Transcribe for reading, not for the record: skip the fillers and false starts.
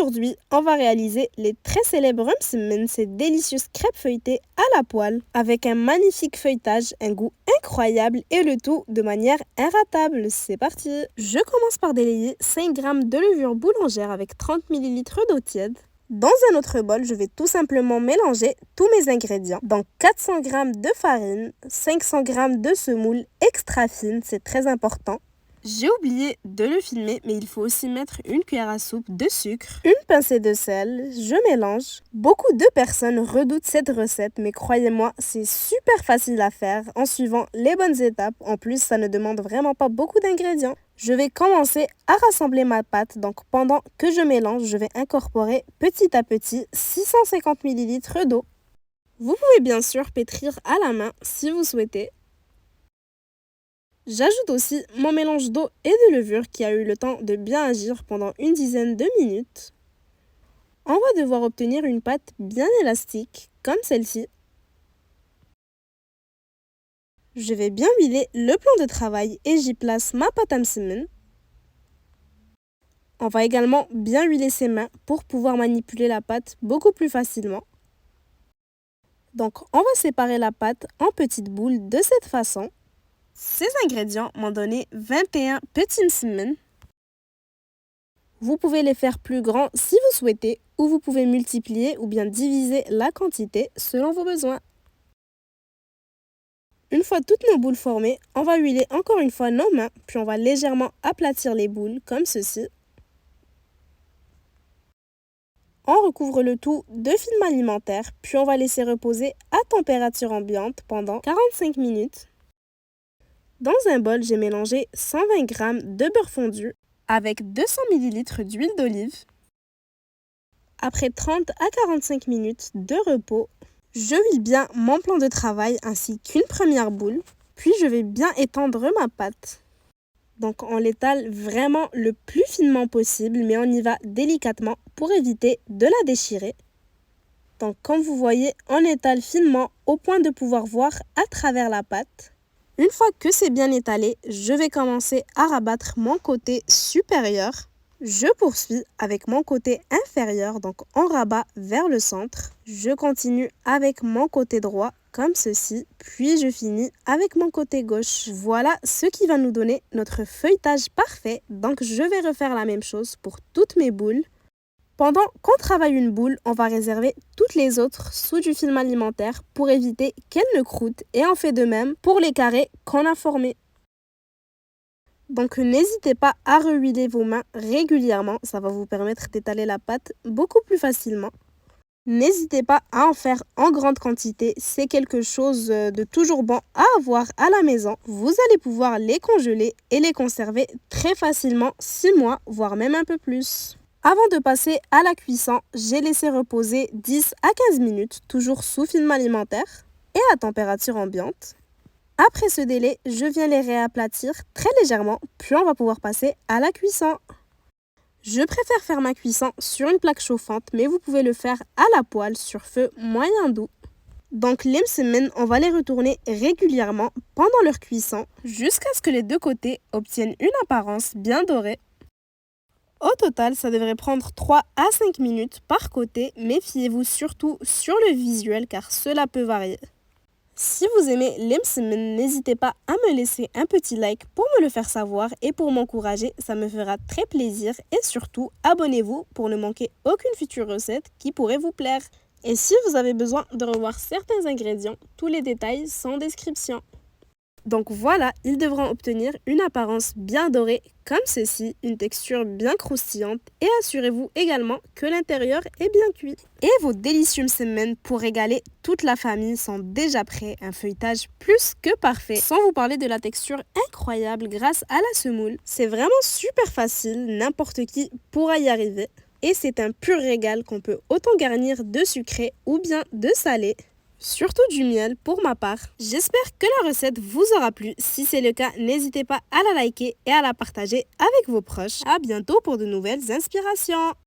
Aujourd'hui, on va réaliser les très célèbres Rumsmen, ces délicieuses crêpes feuilletées à la poêle, avec un magnifique feuilletage, un goût incroyable et le tout de manière inratable. C'est parti! Je commence par délayer 5 g de levure boulangère avec 30 ml d'eau tiède. Dans un autre bol, je vais tout simplement mélanger tous mes ingrédients. Donc 400 g de farine, 500 g de semoule extra fine, c'est très important. J'ai oublié de le filmer, mais il faut aussi mettre une cuillère à soupe de sucre, une pincée de sel, je mélange. Beaucoup de personnes redoutent cette recette, mais croyez-moi, c'est super facile à faire en suivant les bonnes étapes. En plus, ça ne demande vraiment pas beaucoup d'ingrédients. Je vais commencer à rassembler ma pâte, donc pendant que je mélange, je vais incorporer petit à petit 650 ml d'eau. Vous pouvez bien sûr pétrir à la main si vous souhaitez. J'ajoute aussi mon mélange d'eau et de levure qui a eu le temps de bien agir pendant une dizaine de minutes. On va devoir obtenir une pâte bien élastique, comme celle-ci. Je vais bien huiler le plan de travail et j'y place ma pâte à msemen. On va également bien huiler ses mains pour pouvoir manipuler la pâte beaucoup plus facilement. Donc on va séparer la pâte en petites boules de cette façon. Ces ingrédients m'ont donné 21 petits msemen. Vous pouvez les faire plus grands si vous souhaitez, ou vous pouvez multiplier ou bien diviser la quantité selon vos besoins. Une fois toutes nos boules formées, on va huiler encore une fois nos mains, puis on va légèrement aplatir les boules comme ceci. On recouvre le tout de film alimentaire, puis on va laisser reposer à température ambiante pendant 45 minutes. Dans un bol, j'ai mélangé 120 g de beurre fondu avec 200 ml d'huile d'olive. Après 30 à 45 minutes de repos, je huile bien mon plan de travail ainsi qu'une première boule, puis je vais bien étendre ma pâte. Donc on l'étale vraiment le plus finement possible, mais on y va délicatement pour éviter de la déchirer. Donc comme vous voyez, on étale finement au point de pouvoir voir à travers la pâte. Une fois que c'est bien étalé, je vais commencer à rabattre mon côté supérieur. Je poursuis avec mon côté inférieur, donc on rabat vers le centre. Je continue avec mon côté droit, comme ceci, puis je finis avec mon côté gauche. Voilà ce qui va nous donner notre feuilletage parfait. Donc je vais refaire la même chose pour toutes mes boules. Pendant qu'on travaille une boule, on va réserver toutes les autres sous du film alimentaire pour éviter qu'elles ne croûtent et on fait de même pour les carrés qu'on a formés. Donc n'hésitez pas à rehuiler vos mains régulièrement, ça va vous permettre d'étaler la pâte beaucoup plus facilement. N'hésitez pas à en faire en grande quantité, c'est quelque chose de toujours bon à avoir à la maison. Vous allez pouvoir les congeler et les conserver très facilement 6 mois, voire même un peu plus. Avant de passer à la cuisson, j'ai laissé reposer 10 à 15 minutes, toujours sous film alimentaire et à température ambiante. Après ce délai, je viens les réaplatir très légèrement, puis on va pouvoir passer à la cuisson. Je préfère faire ma cuisson sur une plaque chauffante, mais vous pouvez le faire à la poêle sur feu moyen doux. Donc les msemen, on va les retourner régulièrement pendant leur cuisson, jusqu'à ce que les deux côtés obtiennent une apparence bien dorée. Au total, ça devrait prendre 3 à 5 minutes par côté. Méfiez-vous surtout sur le visuel car cela peut varier. Si vous aimez les msemen, n'hésitez pas à me laisser un petit like pour me le faire savoir et pour m'encourager, ça me fera très plaisir. Et surtout, abonnez-vous pour ne manquer aucune future recette qui pourrait vous plaire. Et si vous avez besoin de revoir certains ingrédients, tous les détails sont en description. Donc voilà, ils devront obtenir une apparence bien dorée comme ceci, une texture bien croustillante et assurez-vous également que l'intérieur est bien cuit. Et vos délicieux msemen pour régaler toute la famille sont déjà prêts, un feuilletage plus que parfait. Sans vous parler de la texture incroyable grâce à la semoule, c'est vraiment super facile, n'importe qui pourra y arriver. Et c'est un pur régal qu'on peut autant garnir de sucré ou bien de salé. Surtout du miel pour ma part. J'espère que la recette vous aura plu. Si c'est le cas, n'hésitez pas à la liker et à la partager avec vos proches. À bientôt pour de nouvelles inspirations.